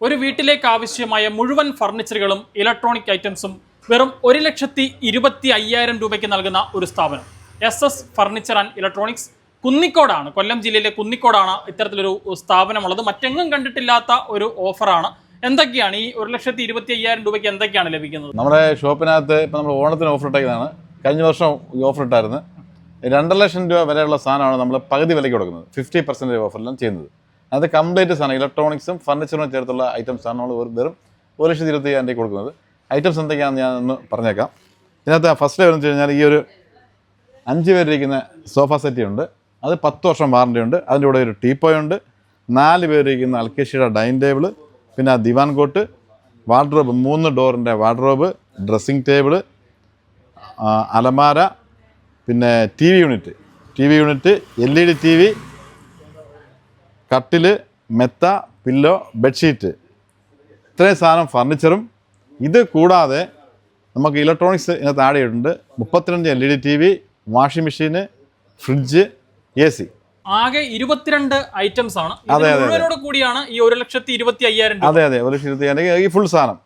ഒരു വീട്ടിലേക്ക് ആവശ്യമായ മുഴുവൻ ഫർണിച്ചറുകളും ഇലക്ട്രോണിക് ഐറ്റംസും വെറും 1,25,000 രൂപയ്ക്ക് നൽകുന്ന ഒരു സ്ഥാപനം SS ഫർണിച്ചർ ആൻഡ് ഇലക്ട്രോണിക്സ് കുന്നിക്കോടാണ്. കൊല്ലം ജില്ലയിലെ കുന്നിക്കോടാണ് ഇത്തരത്തിലൊരു സ്ഥാപനമുള്ളത്. മറ്റെങ്ങും കണ്ടിട്ടില്ലാത്ത ഒരു ഓഫറാണ്. എന്തൊക്കെയാണ് ഈ 1,25,000 രൂപയ്ക്ക് എന്തൊക്കെയാണ് ലഭിക്കുന്നത്? നമ്മുടെ ഷോപ്പിനകത്ത് ഇപ്പം നമ്മൾ ഓണത്തിന് ഓഫർ ഇട്ടേക്കുന്നതാണ്. കഴിഞ്ഞ വർഷം ഈ ഓഫർ ഇട്ടായിരുന്നു. 2,00,000 രൂപ വരെയുള്ള സാധനമാണ് നമ്മൾ പകുതി വിലയ്ക്ക് കൊടുക്കുന്നത്. 50% ഓഫറിലാണ് ചെയ്യുന്നത്. അത് കംപ്ലീറ്റ് സാധനം ഇലക്ട്രോണിക്സും ഫർണിച്ചറും ചേർത്തുള്ള ഐറ്റംസ് ആണ് നമ്മൾ വെറും 1,25,000 രൂപ കൊടുക്കുന്നത്. ഐറ്റംസ് എന്തൊക്കെയാണെന്ന് ഞാൻ ഒന്ന് പറഞ്ഞേക്കാം. ഇതിനകത്ത് ഫസ്റ്റ് വരുന്നത് വെച്ച് കഴിഞ്ഞാൽ ഈ ഒരു 5 പേരിരിക്കുന്ന സോഫ സെറ്റി ഉണ്ട്. അത് 10 വർഷം വാറണ്ടി ഉണ്ട്. അതിൻ്റെ കൂടെ ഒരു ടീപ്പോയ് ഉണ്ട്. 4 പേരിരിക്കുന്ന അൽക്കേഷ്യയുടെ ഡൈനിങ് ടേബിൾ, പിന്നെ ദിവാൻ കോട്ട്, വാർഡ്രോബ്, 3 ഡോറിൻ്റെ വാർഡ്രോബ്, ഡ്രസ്സിങ് ടേബിൾ, അലമാര, പിന്നെ T V unit, LED TV, കട്ടിൽ, മെത്ത, പില്ലോ, ബെഡ്ഷീറ്റ്, ഇത്രയും സാധനം ഫർണിച്ചറും. ഇത് കൂടാതെ നമുക്ക് ഇലക്ട്രോണിക്സ് ഇതിനകത്ത് ആഡ് ചെയ്തിട്ടുണ്ട്. 32 LED TV, വാഷിംഗ് മെഷീന്, ഫ്രിഡ്ജ്, AC. ആകെ 22 ഐറ്റംസ് ആണ്. കൂടിയാണ് ഈ 1,25,000 രൂപ. അതെ 1,25,000 ഈ ഫുൾ സാധനം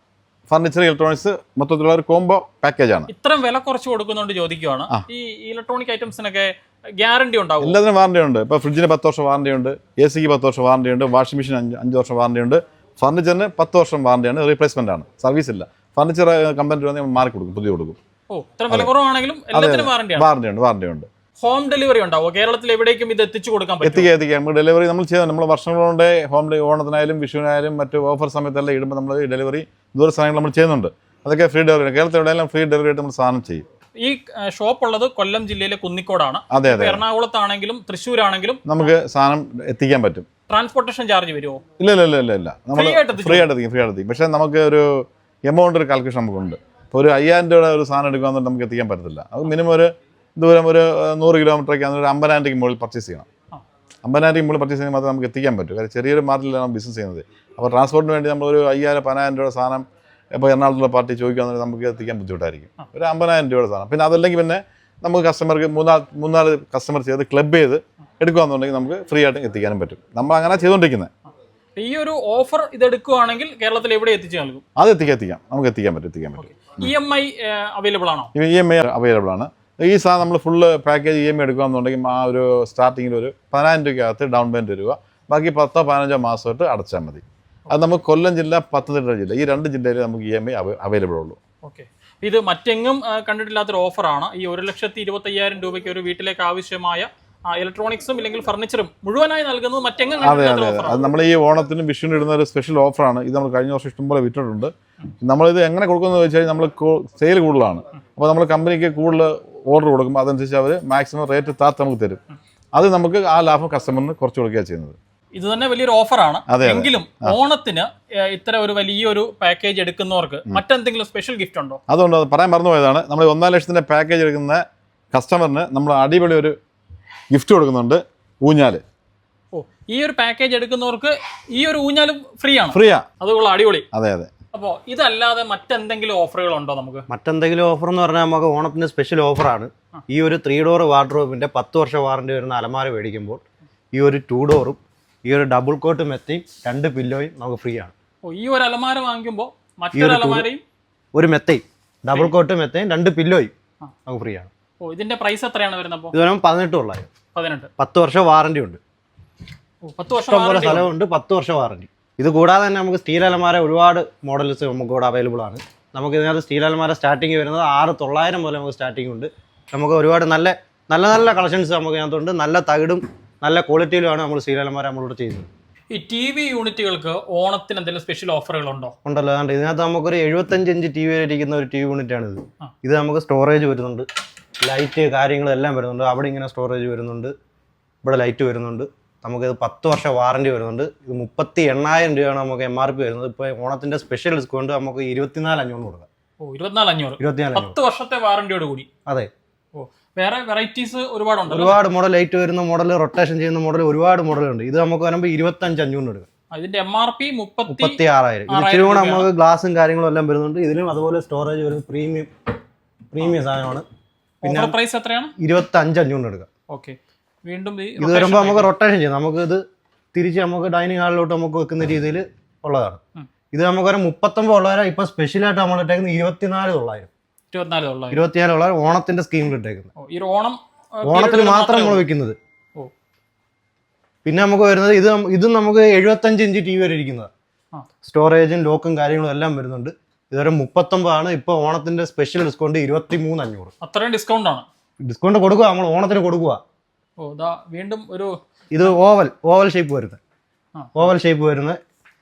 ഫർണിച്ചർ ഇലക്ട്രോണിക്സ് മൊത്തത്തിലുള്ള ഒരു കോംബോ പാക്കേജ് ആണ്. ഇത്രയും വില കുറച്ച് കൊടുക്കുന്നുണ്ട് ചോദിക്കുവാണ്. ഈ ഇലക്ട്രോണിക് ഐറ്റംസിനൊക്കെ ഗ്യാരണ്ടി ഉണ്ടാവും? എല്ലാത്തിനും വാറണ്ടി ഉണ്ട്. ഇപ്പോൾ ഫ്രിഡ്ജിന് 10 വർഷം വാറണ്ടി ഉണ്ട്, AC-ക്ക് 10 വർഷം വാറണ്ടി ഉണ്ട്, വാഷിംഗ് മെഷീൻ 5 വർഷം വാറണ്ടി ഉണ്ട്, ഫർണിച്ചറിന് 10 വർഷം വാറണ്ടിയാണ്. റീപ്ലേസ്മെന്റ് ആണ്, സർവീസ് ഇല്ല. ഫർണിച്ചർ കമ്പനി വന്ന് മാറി കൊടുക്കും, പുതിയ കൊടുക്കും. ഇത്ര വില കുറവാണെങ്കിലും എല്ലാത്തിനും വാറണ്ടി ഉണ്ട്. ഹോം ഡെലിവറി ഉണ്ടാവും? കേരളത്തിൽ എവിടേക്കും ഇത് എത്തിച്ചു കൊടുക്കാൻ പറ്റും? എത്തിക്കാം. നമ്മൾ ഡെലിവറി നമ്മൾ ചെയ്താൽ നമ്മൾ വർഷങ്ങളുകൊണ്ട് ഓണത്തിനായാലും വിഷുവിനായാലും മറ്റു ഓഫർ സമയത്തെല്ലാം ഇടുമ്പോൾ നമ്മൾ ഡെലിവറി ദൂര സാധനങ്ങൾ നമ്മൾ ചെയ്യുന്നുണ്ട്. അതൊക്കെ ഫ്രീ ഡെലിവറി. കേരളത്തിൽ എവിടെയെല്ലാം ഫ്രീ ഡെലിവറി ആയിട്ട് നമ്മൾ സാധനം ചെയ്യും. ഈ ഷോപ്പ് ഉള്ളത് കൊല്ലം ജില്ലയിലെ കുന്നിക്കോടാണ്. അതെ. എറണാകുളത്താണെങ്കിലും തൃശ്ശൂരാണെങ്കിലും നമുക്ക് സാധനം എത്തിക്കാൻ പറ്റും. ട്രാൻസ്പോർട്ടേഷൻ ചാർജ് വരുമോ? ഇല്ല. നമ്മൾ ഫ്രീ ആയിട്ട് എത്തിക്കും. പക്ഷേ നമുക്ക് ഒരു എമൗണ്ട് ഒരു കാൽക്കുലേഷൻ നമുക്കുണ്ട്. ഇപ്പോൾ ഒരു 5,000 രൂപയുടെ ഒരു സാധനം എടുക്കുകയാണെന്നുണ്ടെങ്കിൽ നമുക്ക് എത്തിക്കാൻ പറ്റത്തില്ല. അത് മിനിമം ഒരു ദൂരം ഒരു 100 കിലോമീറ്ററൊക്കെ ആണെങ്കിൽ ഒരു 50,000 രൂപയ്ക്ക് മുകളിൽ പർച്ചേസ് ചെയ്യണം. 50,000 രൂപയ്ക്ക് മുകളിൽ പർച്ചേസ് ചെയ്യുമ്പോൾ മാത്രമേ നമുക്ക് എത്തിക്കാൻ പറ്റൂ. കാരണം ചെറിയൊരു മാർജിനിലാണ് നമ്മൾ ബിസിനസ് ചെയ്യുന്നത്. അപ്പോൾ ട്രാൻസ്പോർട്ടിന് വേണ്ടി നമ്മളൊരു 5,000-10,000 രൂപയുടെ സാധനം ഇപ്പോൾ എറണാകുളത്തുള്ള പാർട്ടി ചോദിക്കുകയാണെങ്കിൽ നമുക്ക് എത്തിക്കാൻ ബുദ്ധിമുട്ടായിരിക്കും. ഒരു 50,000 രൂപയുടെ സാധനം. പിന്നെ അതല്ലെങ്കിൽ പിന്നെ നമുക്ക് കസ്റ്റമർക്ക് 3-4 കസ്റ്റമർ ചെയ്ത് ക്ലബ് ചെയ്ത് എടുക്കുകയാണെന്നുണ്ടെങ്കിൽ നമുക്ക് ഫ്രീ ആയിട്ട് എത്തിക്കാനും പറ്റും. നമ്മൾ അങ്ങനെ ചെയ്തുകൊണ്ടിരിക്കുന്നത്. ഈ ഒരു ഓഫർ ഇത് എടുക്കുകയാണെങ്കിൽ കേരളത്തിൽ എവിടെ എത്തിച്ചു നൽകും? അത് എത്തിക്കാം. നമുക്ക് എത്തിക്കാൻ പറ്റും. EMI അവൈലബിൾ ആണോ? EMI അവൈലബിൾ ആണ്. ഈ സാധനം നമ്മൾ ഫുള്ള് പാക്കേജ് EMI എടുക്കുകയാണെന്നുണ്ടെങ്കിൽ ആ ഒരു സ്റ്റാർട്ടിങ്ങിൽ ഒരു 10,000 രൂപയ്ക്കകത്ത് ഡൗൺ പേയ്മെൻറ്റ് വരിക. ബാക്കി 10-15 മാസമായിട്ട് അടച്ചാൽ മതി. അത് നമുക്ക് കൊല്ലം ജില്ല, പത്തനംതിട്ട ജില്ല, ഈ 2 ജില്ലയിൽ നമുക്ക് EMI അവൈലബിൾ ഉള്ളൂ. ഓക്കെ. ഇത് മറ്റെങ്ങും കണ്ടിട്ടില്ലാത്തൊരു ഓഫറാണ്. ഈ 1,25,000 രൂപയ്ക്ക് ഒരു വീട്ടിലേക്ക് ആവശ്യമായ ഇലക്ട്രോണിക്സും ഇല്ലെങ്കിൽ ഫർണിച്ചറും മുഴുവനായി നൽകുന്നത് മറ്റെങ്ങും. അതെ. അത് നമ്മൾ ഈ ഓണത്തിനും വിഷുവിനും ഇടുന്ന ഒരു സ്പെഷ്യൽ ഓഫറാണ്. ഇത് നമ്മൾ കഴിഞ്ഞ വർഷം ഇഷ്ടംപോലെ വിറ്റിട്ടുണ്ട്. നമ്മളിത് എങ്ങനെ കൊടുക്കുന്നത് വെച്ചാൽ നമ്മൾ സെയിൽ കൂടുതലാണ്. അപ്പോൾ നമ്മൾ കമ്പനിക്ക് കൂടുതൽ ഓർഡർ കൊടുക്കുമ്പോൾ അതനുസരിച്ച് അവർ മാക്സിമം റേറ്റ് താത്ത് നമുക്ക് തരും. അത് നമുക്ക് ആ ലാഭം കസ്റ്റമറിന് കുറച്ച് കൊടുക്കുകയാണ് ചെയ്യുന്നത്. ഇത് തന്നെ വലിയൊരു ഓഫറാണ്. എങ്കിലും ഓണത്തിന് ഇത്ര ഒരു വലിയൊരു പാക്കേജ് എടുക്കുന്നവർക്ക് മറ്റെന്തെങ്കിലും സ്പെഷ്യൽ ഗിഫ്റ്റ് ഉണ്ടോ? അതുകൊണ്ട് അത് പറയാൻ മറന്നുപോയതാണ്. നമ്മൾ 1,00,000 പാക്കേജ് എടുക്കുന്ന കസ്റ്റമറിന് നമ്മൾ അടിപൊളി ഒരു ഗിഫ്റ്റ് കൊടുക്കുന്നുണ്ട്. ഊഞ്ഞാല്. ഈ ഒരു പാക്കേജ് എടുക്കുന്നവർക്ക് ഈ ഒരു ഊഞ്ഞാലും ഫ്രീ ആണ്? അതുകൊള്ള അടിപൊളി. അതെ. അപ്പോൾ ഇതല്ലാതെ മറ്റെന്തെങ്കിലും ഓഫറുകളുണ്ടോ നമുക്ക്? മറ്റെന്തെങ്കിലും ഓഫർ എന്ന് പറഞ്ഞാൽ നമുക്ക് ഓണത്തിന് സ്പെഷ്യൽ ഓഫറാണ്. ഈ ഒരു 3 ഡോർ വാർഡ്രോബിൻ്റെ 10 വർഷം വാറണ്ടി വരുന്ന അലമാര മേടിക്കുമ്പോൾ ഈ ഒരു 2 ഡോറും ഈ ഒരു ഡബിൾ കോട്ട് മെത്തയും 2 പില്ലോയും നമുക്ക് ഫ്രീ ആണ്. ഈ ഒരു അലമാര വാങ്ങിക്കുമ്പോൾ മറ്റൊരു അലമാരയും ഒരു മെത്തയും ഡബിൾ കോട്ട് മെത്തയും 2 പില്ലോയും നമുക്ക് ഫ്രീ ആണ്. ഇതിന്റെ പ്രൈസ് എത്രയാണ് വരുന്നത്? ഇത് വരുമ്പോൾ 18,000. 10 വർഷം വാറണ്ടി ഉണ്ട്. 10 വർഷം സ്ഥലമുണ്ട്. 10 വർഷം വാറണ്ടി. ഇത് കൂടാതെ തന്നെ നമുക്ക് സ്റ്റീൽ അലമാര ഒരുപാട് മോഡൽസ് നമുക്ക് ഇവിടെ അവൈലബിൾ ആണ്. നമുക്ക് ഇതിനകത്ത് സ്റ്റീൽ അലമാര സ്റ്റാർട്ടിങ് വരുന്നത് 6,900 മുതൽ നമുക്ക് സ്റ്റാർട്ടിംഗ് ഉണ്ട്. നമുക്ക് ഒരുപാട് നല്ല കളക്ഷൻസ് നമുക്ക് ഇതിനകത്തുണ്ട്. നല്ല തകിടും നല്ല ക്വാളിറ്റിയിലുമാണ് നമ്മൾ സ്റ്റീൽ അലമാര നമ്മളിവിടെ ചെയ്യുന്നത്. ഈ TV യൂണിറ്റുകൾക്ക് ഓണത്തിന് എന്തെങ്കിലും സ്പെഷ്യൽ ഓഫറുകൾ ഉണ്ടോ? ഉണ്ടല്ലോ. അതുകൊണ്ട് ഇതിനകത്ത് നമുക്കൊരു 75 ഇഞ്ച് TV ഇരിക്കുന്ന ഒരു TV യൂണിറ്റാണ് ഇത്. ഇത് നമുക്ക് സ്റ്റോറേജ് വരുന്നുണ്ട്, ലൈറ്റ് കാര്യങ്ങളെല്ലാം വരുന്നുണ്ട്. അവിടെ ഇങ്ങനെ സ്റ്റോറേജ് വരുന്നുണ്ട്, ഇവിടെ ലൈറ്റ് വരുന്നുണ്ട്. നമുക്കിത് 10 വർഷം വാറണ്ടി വരുന്നുണ്ട്. ഇത് 38,000 രൂപയാണ് നമുക്ക് MRP വരുന്നത്. ഇപ്പോൾ ഓണത്തിൻ്റെ സ്പെഷ്യൽ ഡിസ്കൗണ്ട് നമുക്ക് 24,500 കൊടുക്കാം. 24,500 10 വർഷത്തെ വാറണ്ടിയോട് കൂടി. അതെ. വേറെ വെറൈറ്റീസ് ഒരുപാടുണ്ട്. ഒരുപാട് മോഡൽ, ലൈറ്റ് വരുന്ന മോഡൽ, റൊട്ടേഷൻ ചെയ്യുന്ന മോഡൽ, ഒരുപാട് മോഡലുണ്ട്. ഇത് നമുക്ക് വരുമ്പോൾ 25,500 എടുക്കാം. ഇതിന്റെ MRP 36,000. ഇച്ചിരി കൂടെ നമുക്ക് ഗ്ലാസും കാര്യങ്ങളും എല്ലാം വരുന്നുണ്ട്. ഇതിലും അതുപോലെ സ്റ്റോറേജ് വരും. പ്രീമിയം സാധനമാണ്. പിന്നെ പ്രൈസ് എത്രയാണ്? 25,500 എടുക്കാം. ഓക്കെ. വീണ്ടും ഇത് വരുമ്പോൾ നമുക്ക് റൊട്ടേഷൻ ചെയ്യാം. നമുക്ക് ഇത് തിരിച്ച് നമുക്ക് ഡൈനിങ് ഹാളിലോട്ട് നമുക്ക് വെക്കുന്ന രീതിയിൽ ഉള്ളതാണ്. ഇത് നമുക്ക് ഒരു 39,000 ഇപ്പൊ സ്പെഷ്യലായിട്ട് നമ്മൾ ഇട്ടേക്കുന്നത് 24,000. 24,000 ഓണത്തിന്റെ സ്കീമിൽ ഇട്ടേക്കുന്നത്. ഈ ഓണം ഓണത്തിന് മാത്രം നമ്മൾ വെക്കുന്നത്. പിന്നെ നമുക്ക് വരുന്നത് ഇത് നമുക്ക് 75 ഇഞ്ച് ടി വി വരെ ഇരിക്കുന്നത്. സ്റ്റോറേജും ലോക്കും കാര്യങ്ങളും എല്ലാം വരുന്നുണ്ട്. ഇതുവരെ 39 ഇപ്പൊ ഓണത്തിന്റെ സ്പെഷ്യൽ ഡിസ്കൗണ്ട് 23,500. അത്രയും ഡിസ്കൗണ്ട് ആണ്. ഡിസ്കൗണ്ട് കൊടുക്കുക, നമ്മൾ ഓണത്തിന് കൊടുക്കുക. വീണ്ടും ഒരു ഇത് ഓവൽ ഷേപ്പ് വരുന്നത്. ഓവൽ ഷേപ്പ് വരുന്ന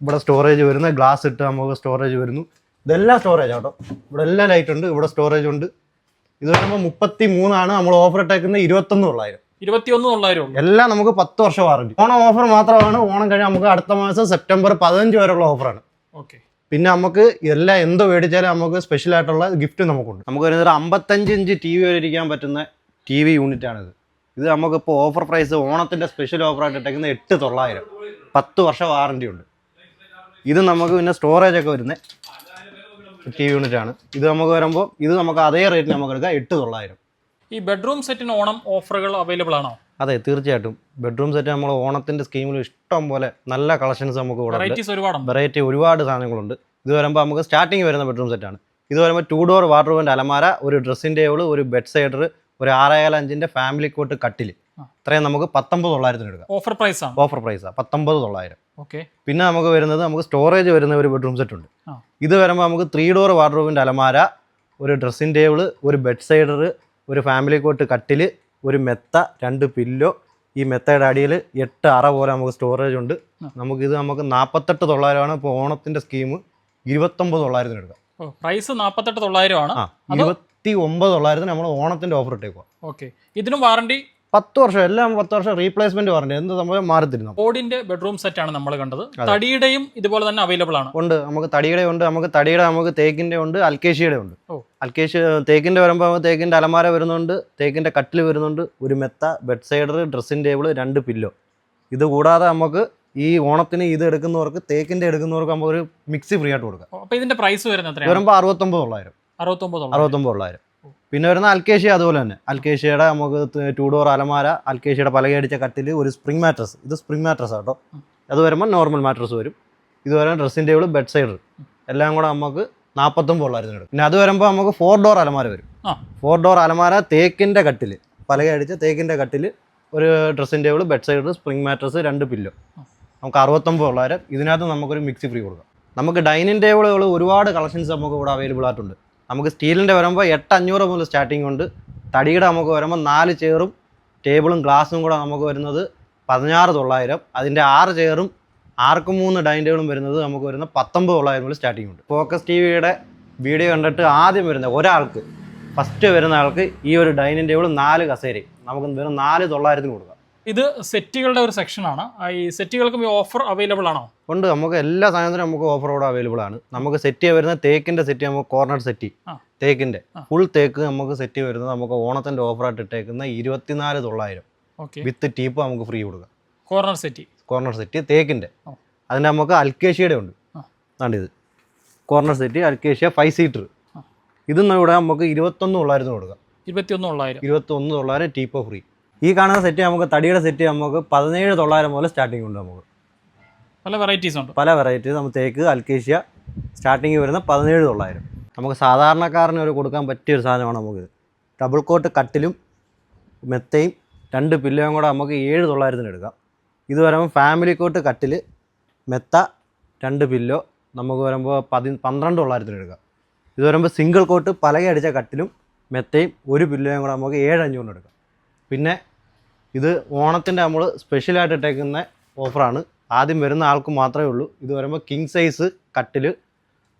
ഇവിടെ സ്റ്റോറേജ് വരുന്ന ഗ്ലാസ് ഇട്ട് നമുക്ക് സ്റ്റോറേജ് വരുന്നു. ഇതെല്ലാം സ്റ്റോറേജ് ആട്ടോ. ഇവിടെ എല്ലാം ലൈറ്റ് ഉണ്ട്, ഇവിടെ സ്റ്റോറേജ് ഉണ്ട്. ഇത് വരുമ്പോൾ 33 നമ്മൾ ഓഫർ ഇട്ടേക്കുന്നത് 21,000. 21,000 എല്ലാം നമുക്ക് 10 വർഷം വാറണ്ടി. ഓണം ഓഫർ മാത്രമാണ്. ഓണം കഴിഞ്ഞാൽ നമുക്ക് അടുത്ത മാസം സെപ്റ്റംബർ 15 വരെയുള്ള ഓഫറാണ്. പിന്നെ നമുക്ക് എല്ലാം എന്തോ മേടിച്ചാലും നമുക്ക് സ്പെഷ്യൽ ആയിട്ടുള്ള ഗിഫ്റ്റ് നമുക്കുണ്ട്. നമുക്ക് വരുന്നത് 55 ഇഞ്ച് ടി വി വരെ ഇരിക്കാൻ പറ്റുന്ന ടി വി യൂണിറ്റാണിത്. ഇത് നമുക്കിപ്പോൾ ഓഫർ പ്രൈസ് ഓണത്തിൻ്റെ സ്പെഷ്യൽ ഓഫറായിട്ട് ഇട്ടേക്കുന്നത് 8,900. 10 വർഷം വാറണ്ടി ഉണ്ട്. ഇത് നമുക്ക് പിന്നെ സ്റ്റോറേജ് ഒക്കെ വരുന്ന ടി വി യൂണിറ്റാണ്. ഇത് നമുക്ക് വരുമ്പോൾ ഇത് നമുക്ക് അതേ റേറ്റിന് നമുക്ക് എടുക്കാം 8,900. ഈ ബെഡ്റൂം സെറ്റിന് ഓണം ഓഫറുകൾ അവൈലബിൾ ആണോ? അതെ, തീർച്ചയായിട്ടും. ബെഡ്റൂം സെറ്റ് നമ്മൾ ഓണത്തിൻ്റെ സ്കീമിൽ ഇഷ്ടം പോലെ നല്ല കളക്ഷൻസ് നമുക്ക് ഇവിടെ വെറൈറ്റി ഒരുപാട് സാധനങ്ങളുണ്ട്. ഇത് വരുമ്പോൾ നമുക്ക് സ്റ്റാർട്ടിങ് വരുന്ന ബെഡ്റൂം സെറ്റാണ്. ഇത് വരുമ്പോൾ 2 ഡോർ വാർഡ്രോബിൻ്റെ അലമാര, ഒരു ഡ്രസ്സിംഗ് ടേബിൾ, ഒരു ബെഡ് സൈഡർ, ഒരു 6.5 ഫാമിലി കോട്ട് കട്ടിൽ, ഇത്രയും നമുക്ക് 19,900 എടുക്കാം. ഓഫർ പ്രൈസാണ് 19,900. പിന്നെ നമുക്ക് വരുന്നത് നമുക്ക് സ്റ്റോറേജ് വരുന്ന ഒരു ബെഡ്റൂം സെറ്റ് ഉണ്ട്. ഇത് വരുമ്പോൾ നമുക്ക് 3 ഡോർ വാർഡ്രോബിൻ്റെ അലമാര, ഒരു ഡ്രസ്സിംഗ് ടേബിൾ, ഒരു ബെഡ് സൈഡർ, ഒരു ഫാമിലി കോട്ട് കട്ടിൽ, ഒരു മെത്ത, 2 പില്ലോ. ഈ മെത്തയുടെ അടിയിൽ 8 അറ പോലെ നമുക്ക് സ്റ്റോറേജ് ഉണ്ട്. നമുക്ക് 48,900 ഇപ്പോൾ ഓണത്തിൻ്റെ സ്കീം 29,900 എടുക്കാം. പ്രൈസ് 48,900 ആണ്. 29,900 നമ്മൾ ഓണത്തിൻ്റെ ഓഫർ ഇട്ടേക്കുക. ഇതിനും വാറണ്ടി 10 വർഷം. എല്ലാം 10 വർഷം റീപ്ലേസ്മെന്റ് വാറണ്ടി. എന്ത് സംഭവം മാറിത്തരുന്നു. ബോർഡിന്റെ ബെഡ്റൂം സെറ്റ് ആണ് നമ്മൾ കണ്ടത്. തടിയുടെയും ഇതുപോലെ തന്നെ അവൈലബിൾ ആണ്. ഉണ്ട്, നമുക്ക് തടിയുടെ ഉണ്ട്. നമുക്ക് തേക്കിന്റെ ഉണ്ട്, അൽക്കേഷ്യയുടെ ഉണ്ട്. തേക്കിന്റെ വരുമ്പോൾ തേക്കിന്റെ അലമാര വരുന്നുണ്ട്, തേക്കിന്റെ കട്ടിൽ വരുന്നുണ്ട്, ഒരു മെത്ത, bed sider, dressing table, 2 pillow. ഇത് കൂടാതെ നമുക്ക് ഈ ഓണത്തിന് ഇത് എടുക്കുന്നവർക്ക്, തേക്കിന്റെ എടുക്കുന്നവർക്ക് നമുക്ക് ഒരു മിക്സി ഫ്രീ ആയിട്ട് കൊടുക്കാം. അപ്പോൾ ഇതിന്റെ പ്രൈസ് വരുമ്പോൾ 69,900. പിന്നെ വരുന്ന അൽക്കേഷ്യ അതുപോലെ തന്നെ. അൽക്കേഷ്യയുടെ നമുക്ക് 2 ഡോർ അലമാര, അൽക്കേഷ്യയുടെ പലകയടിച്ച കട്ടിൽ, ഒരു സ്പ്രിംഗ് മാട്രസ്. ഇത് സ്പ്രിംഗ് മാട്രസ് ആട്ടോ. അത് വരുമ്പോൾ നോർമൽ മാട്രസ് വരും. ഇത് വരുമ്പോൾ ഡ്രസ്സിംഗ് ടേബിൾ, ബെഡ് സൈഡർ എല്ലാം കൂടെ നമുക്ക് 49,900 എടുക്കും. പിന്നെ അത് വരുമ്പോൾ നമുക്ക് 4 ഡോർ അലമാര വരും. 4 ഡോർ അലമാര, തേക്കിൻ്റെ കട്ടിൽ, പലകയടിച്ച തേക്കിൻ്റെ കട്ടിൽ, ഒരു dressing table, bed sider, spring mattress, 2 pillow. നമുക്ക് 69,900. ഇതിനകത്ത് നമുക്കൊരു മിക്സി ഫ്രീ കൊടുക്കാം. നമുക്ക് ഡൈനിങ് ടേബിളുകൾ ഒരുപാട് കളക്ഷൻസ് നമുക്ക് ഇവിടെ അവൈലബിൾ ആയിട്ടുണ്ട്. നമുക്ക് സ്റ്റീലിൻ്റെ വരുമ്പോൾ 8,500 മുതൽ സ്റ്റാർട്ടിംഗ് ഉണ്ട്. തടിയുടെ നമുക്ക് വരുമ്പോൾ 4 ചെയറും ടേബിളും ഗ്ലാസും കൂടെ നമുക്ക് വരുന്നത് 16,900. അതിൻ്റെ 6 ചെയറും 3 ഡൈനിങ് ടേബിളും വരുന്നത് നമുക്ക് വരുന്ന 19,900 മുതൽ സ്റ്റാർട്ടിംഗ് ഉണ്ട്. ഫോക്കസ് ടി വിയുടെ വീഡിയോ കണ്ടിട്ട് ആദ്യം വരുന്ന ഒരാൾക്ക്, ഫസ്റ്റ് വരുന്ന ആൾക്ക് ഈ ഒരു ഡൈനിങ് ടേബിൾ 4 കസേരയും നമുക്ക് വെറും 4,900 കൊടുക്കാം. ഇത് സെറ്റുകളുടെ ഒരു സെക്ഷനാണ്. ഈ സെറ്റുകൾക്കും ഈ ഓഫർ അവൈലബിൾ ആണോ? ഉണ്ട്, നമുക്ക് എല്ലാ സാധനത്തിനും നമുക്ക് ഓഫറോടെ അവൈലബിൾ ആണ്. നമുക്ക് സെറ്റ് വരുന്ന തേക്കിൻ്റെ സെറ്റ്, നമുക്ക് കോർണർ സെറ്റ്, തേക്കിൻ്റെ ഫുൾ തേക്ക് നമുക്ക് സെറ്റ് വരുന്നത് നമുക്ക് ഓണത്തിൻ്റെ ഓഫറായിട്ട് ഇട്ടേക്കുന്ന 24,900 വിത്ത് ടീപ്പ് നമുക്ക് ഫ്രീ കൊടുക്കാം. കോർണർ സെറ്റ് തേക്കിൻ്റെ. അതിൻ്റെ നമുക്ക് അൽക്കേഷ്യയുടെ ഉണ്ട്. ഇത് കോർണർ സെറ്റ് അൽക്കേഷ്യ 5 സീറ്റർ. ഇതൊന്നും ഇവിടെ നമുക്ക് 21,900 കൊടുക്കാം. 21,900 ടീപ്പ് ഫ്രീ. ഈ കാണുന്ന സെറ്റ് നമുക്ക് തടിയുടെ സെറ്റ് നമുക്ക് 17,900 മുതൽ സ്റ്റാർട്ടിംഗ് ഉണ്ട്. നമുക്ക് പല വെറൈറ്റീസ് നമുക്ക് തേക്ക്, അൽക്കേഷ്യ സ്റ്റാർട്ടിങ് വരുന്ന 17,900. നമുക്ക് സാധാരണക്കാരന് ഒരു കൊടുക്കാൻ പറ്റിയൊരു സാധനമാണ് നമുക്കിത്. ഡബിൾ കോട്ട് കട്ടിലും മെത്തയും 2 പില്ലോയും കൂടെ നമുക്ക് 7,900 എടുക്കാം. ഇത് വരുമ്പോൾ ഫാമിലി കോട്ട് കട്ടിൽ, മെത്ത, 2 പില്ലോ നമുക്ക് വരുമ്പോൾ 12,900 എടുക്കാം. ഇത് വരുമ്പോൾ സിംഗിൾ കോട്ട് പലകയടിച്ച കട്ടിലും മെത്തയും 1 പില്ലോയും കൂടെ നമുക്ക് 7,500 എടുക്കാം. പിന്നെ ഇത് ഓണത്തിൻ്റെ നമ്മൾ സ്പെഷ്യലായിട്ട് ഇട്ടേക്കുന്ന ഓഫറാണ്. ആദ്യം വരുന്ന ആൾക്ക് മാത്രമേ ഉള്ളൂ. ഇത് വരുമ്പോൾ കിങ് സൈസ് കട്ടിൽ,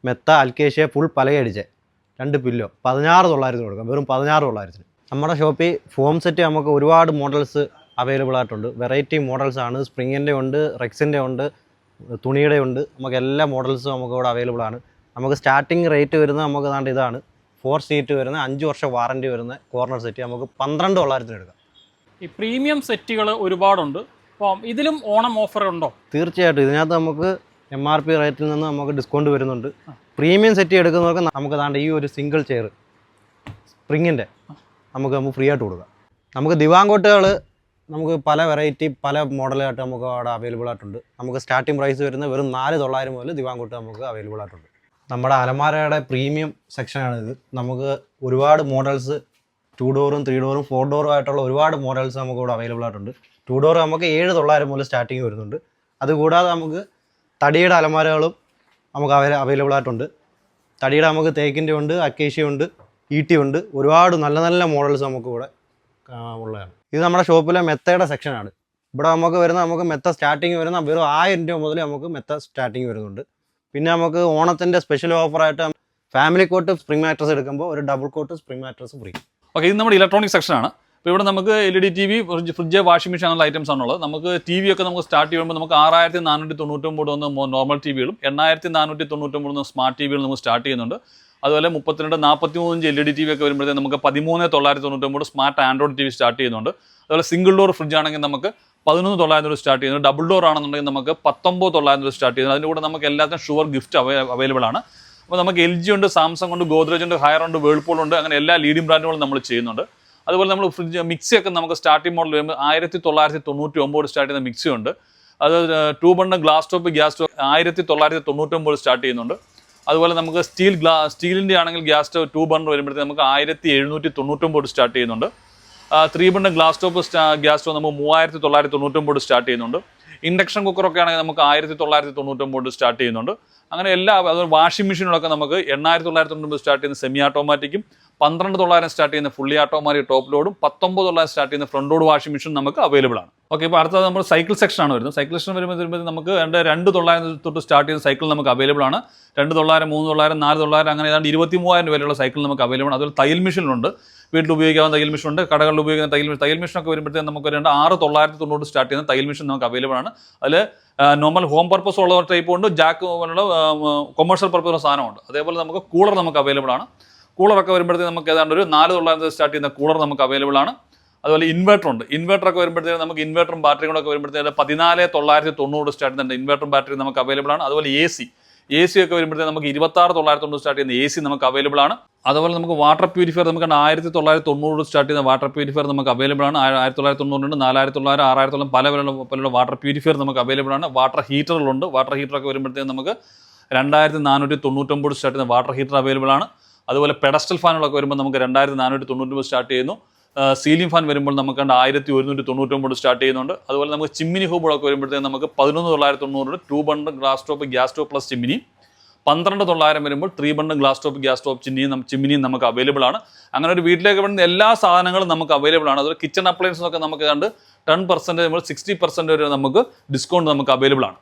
മെത്ത, അൽക്കേഷ്യ ഫുൾ പലകയടിച്ച 2 പില്ലോ 16,900 കൊടുക്കാം. വെറും 16,900. നമ്മുടെ ഷോപ്പിൽ ഫോം സെറ്റ് നമുക്ക് ഒരുപാട് മോഡൽസ് അവൈലബിൾ ആയിട്ടുണ്ട്. വെറൈറ്റി മോഡൽസ് ആണ്. സ്പ്രിങ്ങിൻ്റെ ഉണ്ട്, റെക്സിൻ്റെ ഉണ്ട്, തുണിയുടെ ഉണ്ട്. നമുക്ക് എല്ലാ മോഡൽസും നമുക്ക് ഇവിടെ അവൈലബിൾ ആണ്. നമുക്ക് സ്റ്റാർട്ടിങ് റേറ്റ് വരുന്നത് നമുക്ക് ദാണ്ട് ഇതാണ്. 4 സീറ്റ് വരുന്ന 5 വർഷം വാറൻറ്റി വരുന്ന കോർണർ സെറ്റ് നമുക്ക് 12,900 എടുക്കാം. ഈ പ്രീമിയം സെറ്റുകൾ ഒരുപാടുണ്ട്. അപ്പം ഇതിലും ഓണം ഓഫർ ഉണ്ടോ? തീർച്ചയായിട്ടും. ഇതിനകത്ത് നമുക്ക് MRP റേറ്റിൽ നിന്ന് നമുക്ക് ഡിസ്കൗണ്ട് വരുന്നുണ്ട്. പ്രീമിയം സെറ്റ് എടുക്കുന്നവർക്ക് നമുക്ക് ദാണ്ട് ഈ ഒരു സിംഗിൾ ചെയർ സ്പ്രിങ്ങിൻ്റെ നമുക്ക് ഫ്രീ ആയിട്ട് കൊടുക്കാം. നമുക്ക് ദിവാങ്കോട്ടുകൾ നമുക്ക് പല വെറൈറ്റി പല മോഡലായിട്ട് നമുക്ക് അവിടെ അവൈലബിൾ ആയിട്ടുണ്ട്. നമുക്ക് സ്റ്റാർട്ടിംഗ് പ്രൈസ് വരുന്നത് വെറും 4,900 മുതൽ ദിവാങ്കോട്ട് നമുക്ക് അവൈലബിൾ ആയിട്ടുണ്ട്. നമ്മുടെ അലമാരയുടെ പ്രീമിയം സെക്ഷനാണിത്. നമുക്ക് ഒരുപാട് മോഡൽസ് 2 ഡോറും 3 ഡോറും 4 ഡോറും ആയിട്ടുള്ള ഒരുപാട് മോഡൽസ് നമുക്ക് ഇവിടെ അവൈലബിൾ ആയിട്ടുണ്ട്. 2 ഡോർ നമുക്ക് 7,900 മുതൽ സ്റ്റാർട്ടിങ് വരുന്നുണ്ട്. അതുകൂടാതെ നമുക്ക് തടിയുടെ അലമാരകളും നമുക്ക് അവൈലബിൾ ആയിട്ടുണ്ട്. തടിയുടെ നമുക്ക് തേക്കിൻ്റെ ഉണ്ട്, അക്കേഷ്യ ഉണ്ട്, ഈട്ടി ഉണ്ട്. ഒരുപാട് നല്ല നല്ല മോഡൽസ് നമുക്ക് ഇവിടെ ഉള്ളതാണ്. ഇത് നമ്മുടെ ഷോപ്പിലെ മെത്തയുടെ സെക്ഷനാണ്. ഇവിടെ നമുക്ക് മെത്ത സ്റ്റാർട്ടിങ് വരുന്ന വെറും 1000 രൂപ മുതൽ നമുക്ക് മെത്ത സ്റ്റാർട്ടിങ് വരുന്നുണ്ട്. പിന്നെ നമുക്ക് ഓണത്തിൻ്റെ സ്പെഷ്യൽ ഓഫറായിട്ട് ഫാമിലി കോട്ട് സ്പ്രിംഗ് മാട്രസ് എടുക്കുമ്പോൾ ഒരു double cot spring mattress free. Okay, ഇത് നമ്മുടെ ഇലക്ട്രോണിക് സെക്ഷനാണ്. അപ്പോൾ ഇവിടെ നമുക്ക് LED TV, fridge, washing machine അങ്ങനെയുള്ള ഐറ്റംസ് ആണുള്ളത്. നമുക്ക് TV ഒക്കെ നമുക്ക് സ്റ്റാർട്ട് ചെയ്യുമ്പോൾ നമുക്ക് 6,499 നോർമൽ TVകളും 8,499 സ്മാർട്ട് TVകളും നമുക്ക് സ്റ്റാർട്ട് ചെയ്യുന്നുണ്ട്. അതുപോലെ 32, 43 LED TV ഒക്കെ വരുമ്പോഴത്തേക്ക് നമുക്ക് 13,999 സ്മാർട്ട് ആൻഡ്രോയിഡ് TV സ്റ്റാർട്ട് ചെയ്യുന്നുണ്ട്. അതുപോലെ സിംഗിൾ ഡോർ ഫ്രിഡ്ജ് ആണെങ്കിൽ നമുക്ക് 11,900 സ്റ്റാർട്ട് ചെയ്യുന്നുണ്ട്. ഡബിൾ ഡോർ ആണെന്നുണ്ടെങ്കിൽ നമുക്ക് 19,900 സ്റ്റാർട്ട് ചെയ്യുന്നത്. അതിൻ്റെ കൂടെ നമുക്ക് എല്ലാത്തിനും ഷുവർ ഗിഫ്റ്റ് അവൈലബിൾ ആണ്. അപ്പോൾ നമുക്ക് LG ഉണ്ട്, സാംസങ് ഉണ്ട്, ഗോദ്രേജ് ഉണ്ട്, ഹയർ ഉണ്ട്, വേൾപൂൾ ഉണ്ട്, അങ്ങനെ എല്ലാ ലീഡിംഗ് ബ്രാൻഡുകളും നമ്മൾ ചെയ്യുന്നുണ്ട്. അതുപോലെ നമ്മൾ ഫ്രിഡ്ജ് മിക്സിയൊക്കെ നമുക്ക് സ്റ്റാർട്ടിംഗ് മോഡൽ വരുമ്പോൾ 1999 സ്റ്റാർട്ട് ചെയ്യുന്ന മിക്സി ഉണ്ട്. അത് 2 burner glass top gas stove 1999 start ചെയ്യുന്നുണ്ട്. അതുപോലെ നമുക്ക് സ്റ്റീലിൻ്റെ ആണെങ്കിൽ ഗ്യാസ് സ്റ്റോവ് 2 ബർണർ വരുമ്പോഴത്തേക്ക് നമുക്ക് 1799 സ്റ്റാർട്ട് ചെയ്യുന്നുണ്ട്. 3 burner glass top gas stove നമുക്ക് 3999 സ്റ്റാർട്ട് ചെയ്യുന്നുണ്ട്. ഇൻഡക്ഷൻ കുക്കറൊക്കെ ആണെങ്കിൽ നമുക്ക് 1999 സ്റ്റാർട്ട് ചെയ്യുന്നുണ്ട്. അങ്ങനെ എല്ലാ അതുപോലെ വാഷിംഗ് മെഷീനുകളൊക്കെ നമുക്ക് 8,999 സ്റ്റാർട്ട് ചെയ്യുന്ന സെമി ഓട്ടോമാറ്റിക്കും 12,900 സ്റ്റാർട്ട് ചെയ്യുന്ന ഫുള്ളി ഓട്ടോമാറ്റിക് ടോപ്പ് ലോഡും 19,900 സ്റ്റാർട്ട് ചെയ്യുന്ന ഫ്രണ്ട് ലോഡ് വാഷിംഗ് മെഷീൻ നമുക്ക് അവൈലബിൾ ആണ്. ഓക്കെ, ഇപ്പോൾ അടുത്തത് നമ്മൾ സൈക്കിൾ സെക്ഷനാണ് വരുന്നത്. സൈക്കിൾ സെക്ഷൻ വരുമ്പോൾ നമുക്ക് 2,900 തൊട്ട് സ്റ്റാർട്ട് ചെയ്യുന്ന സൈക്കിൾ നമുക്ക് അവൈലബിൾ ആണ്. 2,900, 3,900, 4,900 അങ്ങനെ ഏതാണ്ട് 23,000 വരെയുള്ള സൈക്കിൾ നമുക്ക് അവൈലബിൾ ആണ്. അതുപോലെ തയ്യൽ മെഷീനുണ്ട്, വീട്ടിൽ ഉപയോഗിക്കാവുന്ന തയ്യൽ മെഷീൻ ഉണ്ട്, കടകളിൽ ഉപയോഗിക്കുന്ന തയ്യൽ മെഷീനൊക്കെ വരുമ്പോഴത്തേക്ക് നമുക്ക് 6,990 സ്റ്റാർട്ട് ചെയ്യുന്ന തയ്യൽ മെഷീൻ നമുക്ക് അവൈലബിൾ ആണ്. അതിൽ നോർമൽ ഹോം പർപ്പസ് ഉള്ള ടൈപ്പ് ഉണ്ട്, ജാക്ക് പോലുള്ള കൊമേഴ്ഷ്യൽ പർപ്പസ് ഉള്ള സാധനമുണ്ട്. അതേപോലെ നമുക്ക് കൂളർ നമുക്ക് അവൈലബിൾ ആണ്. കൂളറൊക്കെ വരുമ്പോഴത്തേക്ക് നമുക്ക് ഏതാണ്ട് ഒരു 4,900 സ്റ്റാർട്ട് ചെയ്യുന്ന കൂളർ നമുക്ക് അവൈലബിൾ ആണ്. അതുപോലെ ഇൻവെർട്ടർ ഉണ്ട്. ഇൻവെർട്ടറൊക്കെ വരുമ്പോഴത്തേക്ക് നമുക്ക് ഇൻവെർട്ടറും ബാറ്ററികളൊക്കെ വരുമ്പോഴത്തേക്ക് 14,990 സ്റ്റാർട്ട് ചെയ്യുന്നുണ്ട്. ഇൻവെർട്ടറും ബാറ്ററി നമുക്ക് അവൈലബിൾ ആണ്. അതുപോലെ AC ഒക്കെ വരുമ്പോഴത്തേക്ക് നമുക്ക് 26,990 സ്റ്റാർട്ട് ചെയ്യുന്ന AC നമുക്ക് അവൈലബിൾ ആണ്. അതുപോലെ നമുക്ക് വാട്ടർ പ്യൂരിഫയർ നമുക്ക് 1990 സ്റ്റാർട്ട് ചെയ്യുന്ന വാട്ടർ പ്യൂരിഫയർ നമുക്ക് അവൈലബിൾ ആണ്. 1990 ഉണ്ട്, 4,900, 6,000 പല വാട്ടർ പ്യൂരിഫയർ നമുക്ക് അവൈലബിൾ ആണ്. വാട്ടർ ഹീറ്ററുകളുണ്ട്. വാട്ടർ ഹീറ്ററൊക്കെ വരുമ്പോഴത്തേക്ക് നമുക്ക് 2,499 സ്റ്റാർട്ട് ചെയ്യുന്ന വാട്ടർ ഹീറ്റർ അവൈലബിൾ ആണ്. അതുപോലെ പെഡസ്റ്റൽ ഫാനുകളൊക്കെ വരുമ്പോൾ നമുക്ക് 2,499 സ്റ്റാർട്ട് ചെയ്യുന്നു. സീലിംഗ് ഫാൻ വരുമ്പോൾ നമുക്ക് 1,199 സ്റ്റാർട്ട് ചെയ്യുന്നുണ്ട്. അതുപോലെ നമുക്ക് ചിമ്മിനി ഹൂബുകളൊക്കെ വരുമ്പോഴത്തേക്ക് നമുക്ക് 11,990 2 burner glass top gas stove plus chimney. 12,900 വരുമ്പോൾ 3 burner glass top gas stove ചിമ്മിനിയും നമുക്ക് അവൈലബിൾ ആണ്. അങ്ങനെ ഒരു വീട്ടിലേക്ക് വേണ്ടുന്ന എല്ലാ സാധനങ്ങളും നമുക്ക് അവൈലബിൾ ആണ്. അതുപോലെ കിച്ചൺ അപ്ലയൻസൊക്കെ നമുക്ക് കണ്ട് 10% 60% വരെ നമുക്ക് ഡിസ്കൗണ്ട് നമുക്ക് അവൈലബിൾ ആണ്.